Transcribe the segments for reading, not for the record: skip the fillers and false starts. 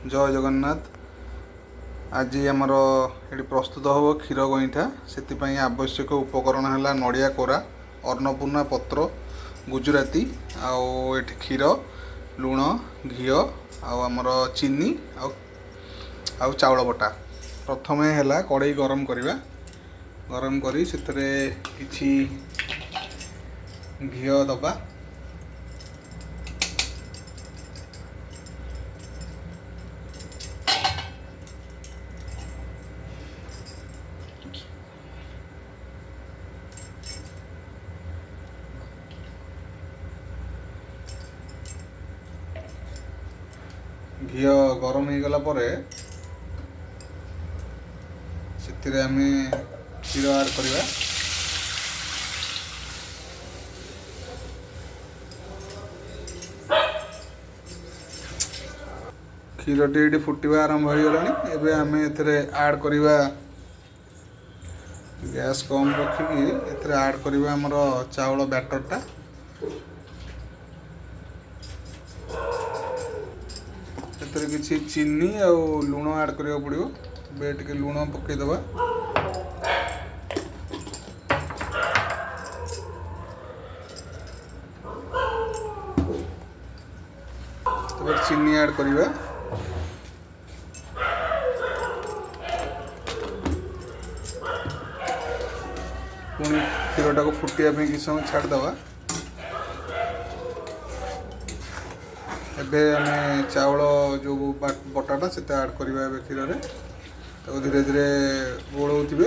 जय जगन्नाथ। आज आमर ये प्रस्तुत हम क्षीर गईठा से आवश्यक उपकरण है नड़िया कोरा, अन्नपूर्णा पत्र, गुजराती आउ क्षीर, लुण, घी आमर चीनी आउ चाउल बटा। प्रथम है कड़ाई गरम करवा, गरम करी से किछि घी दबा। घी गरम हो गला परे से आमे क्षीर ऐड करवा। क्षीर टी फुटवा आरंभ हो गलानी। एबे आमे एथरे ऐड करवा, गैस कम रखिकी एथरे ऐड करवा हमर चाउल बैटरटा। एथरे किछि चीनी आउ लुण ऐड करियो पड़ियो। बे टिके लुण पके दबा। तब चीनी ऐड करवा। पुणी क्षीरटा को फुटिया कि समय छाड़दवा। एबे आमे चाउल जो बटाटा से ऐड करवा क्षीर रे। तो धीरे धीरे गोलौथिबे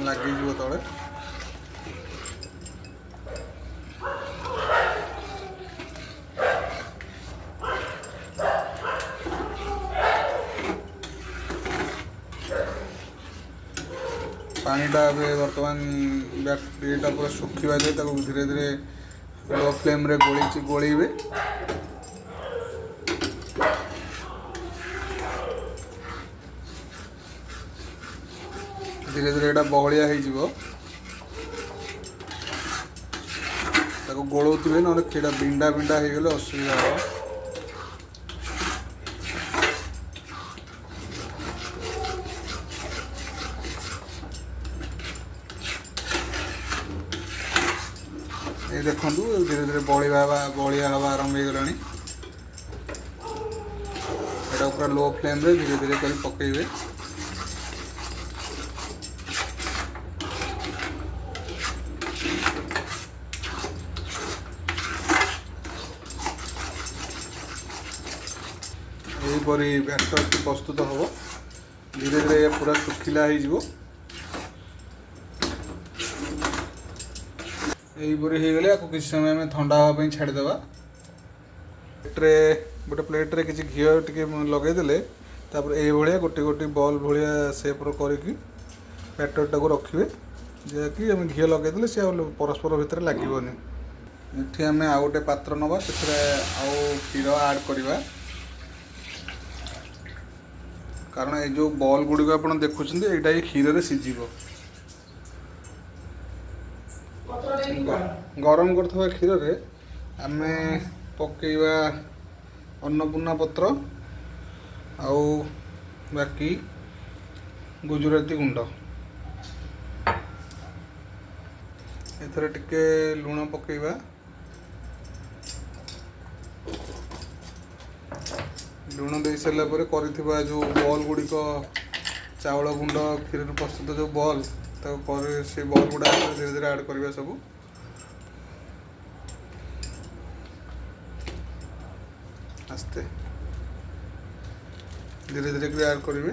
लगी जीव तले। पानीटा बर्तमान बैक्टेरिया पूरा सुखा जाए धीरे धीरे लो फ्लेम रे गोलेबे। धीरे धीरे यहाँ बहलिया हो गोलौथिबे, ना क्षीर बिंडा बिंडा हो गले असुविधा हो। ये देखु धीरे धीरे बलिया हवा आरंभ हो गलानी। एटा पूरा लो फ्लेम रे धीरे धीरे कर पकेइबे। यहीपरी बैटर प्रस्तुत हम। धीरे धीरे पूरा सुखिला हो गले आपको किसी समय में ठंडा हाँवाई छाड़देवा। प्लेट्रे गोटे प्लेट्रे किसी घी टे लगेदे ये गोटे गोटे बॉल भाया सेप्र करके बैटरटा को रखिए, जैकि आम घी लगेदे सी परस्पर भितर लगनी। ये आम आउ गोटे पात्र नवा से क्षीर ऐड करवा। कारण ये जो बॉल गुड़िक आप देखुं यहाँ ये क्षीर रे सीझिबो। गरम करथवा क्षीर रे आमे पकेइबा अन्नपूर्णा पत्र आउ बाकी गुजराती गुंड। एथरे टिके लुण पकेइबा। लुण दे सारा पर करिथिबा जो बॉल गुड़िक चाउल गुंड क्षीर प्रस्तुत जो बॉल से बॉल गुड़ा धीरे धीरे ऐड करवा। सब आस्ते धीरे धीरे ऐड करेंगे।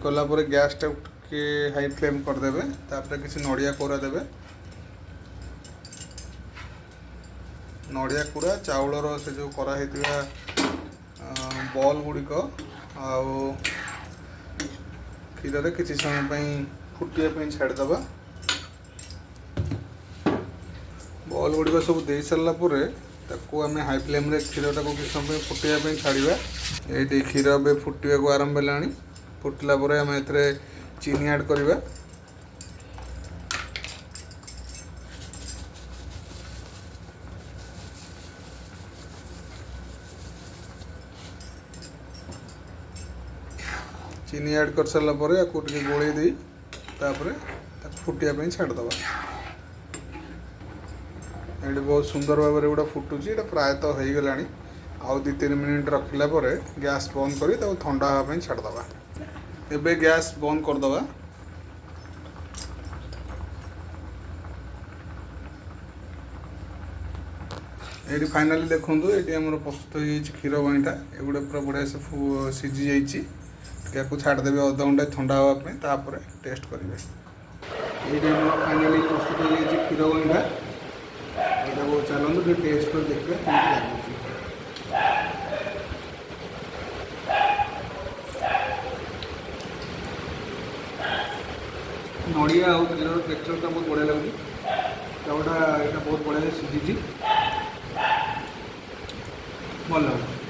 कलापर गैस टा के हाई फ्लेम करदे। तापर किसी नड़िया कोरा देवे। नड़िया कोरा चाउलर से जो कराई बॉल गुड़िक आउ क्षीर किसी समय फुटिया छाड़दबा। बॉल गुड़िक सब दे सारापर आम हाई फ्लेम रे क्षीरटा को किसी समय फुटिया छाड़ा। ये क्षीर ए फुटा को आरंभ है। फुटला आम ए चीनी ऐड करवा। चीनी ऐड कर सारा पर या गोले दे फुटिया छाड़दे। ये बहुत सुंदर भाव में गोटा फुटुची प्रायतः हो गला। आउ 2-3 मिनिट रखला गैस बंद कर ठंडा हाँवाई छाड़दे। एबे गैस बंद करदे। ये फाइनाली देखूँ ये आम प्रस्तुत हो क्षीर गईठा एगुड़ा पूरा बढ़िया से सीझी जाइए। छाड़देवी अध घंटा ठंडा हाँवाई टेस्ट करेंगे। ये फाइनाली प्रस्तुत हो क्षीर गईठा। यहाँ चलते टेस्ट कर देखिए लगे। नड़िया और क्षीर टेक्सचरटा बहुत बढ़िया लगे। चाउटा यहाँ बहुत बढ़िया सीझी भल लगे।